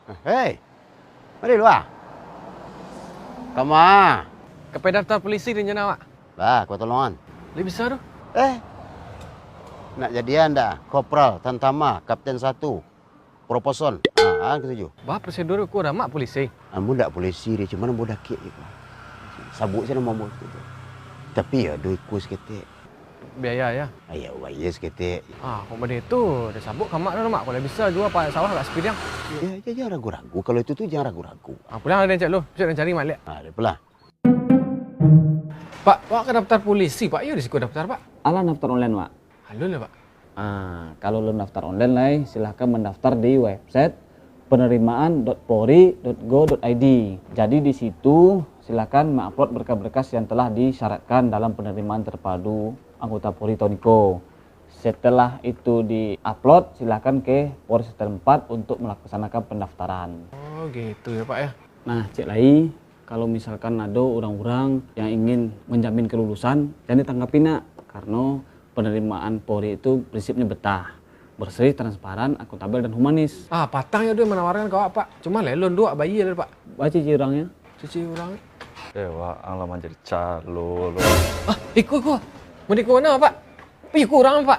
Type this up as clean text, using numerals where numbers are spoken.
Hei, mari luar. Kama. Kepai daftar polisi rencana, Pak. Bah, kau tolongan. Lebih besar tu. Nak jadian dah. Kopral, Tantama, Kapten 1. Proposon. Ketujuh. Bah, prosedur aku dah mak polisi. Amu tak polisi dia, cuma nak bodak kek gitu. Sabuk saya nak mau gitu. Tapi ya, duit ku seketik. Biaya ya. Ayo, bayar seketik. Kok benda itu, dah sabuk kamak dah mak. Kalau bisa jual pak sawah kat sepidang. Ya, jangan ragu-ragu. Kalau itu tuh jangan ragu-ragu. Pulang ada yang cak lu. Bisa cari mak lihat. Ada pula. Pak ke daftar polisi, Pak. Ya, di situ daftar, Pak. Ala daftar online, Pak. Halo lah, Pak. Kalau lo daftar online lah, silahkan mendaftar di website penerimaan.polri.go.id. Jadi di situ silahkan mengupload berkas-berkas yang telah disyaratkan dalam penerimaan terpadu anggota Polri Toniko. Setelah itu di-upload, silahkan ke Polres setempat untuk melaksanakan pendaftaran. Oh, gitu ya, Pak ya. Nah, cek lagi, kalau misalkan ada orang-orang yang ingin menjamin kelulusan, jangan ditanggapi nak, karena penerimaan Polri itu prinsipnya betah, bersih, transparan, akuntabel, dan humanis. Patang ya dia menawarkan kau Pak. Cuma lelon dua bayi ya, Pak. Baca cici orangnya. Cici orang. Wah, alamak jadi calo lo. Ikut. Mau ikut mana, Pak? Ikut orang, Pak.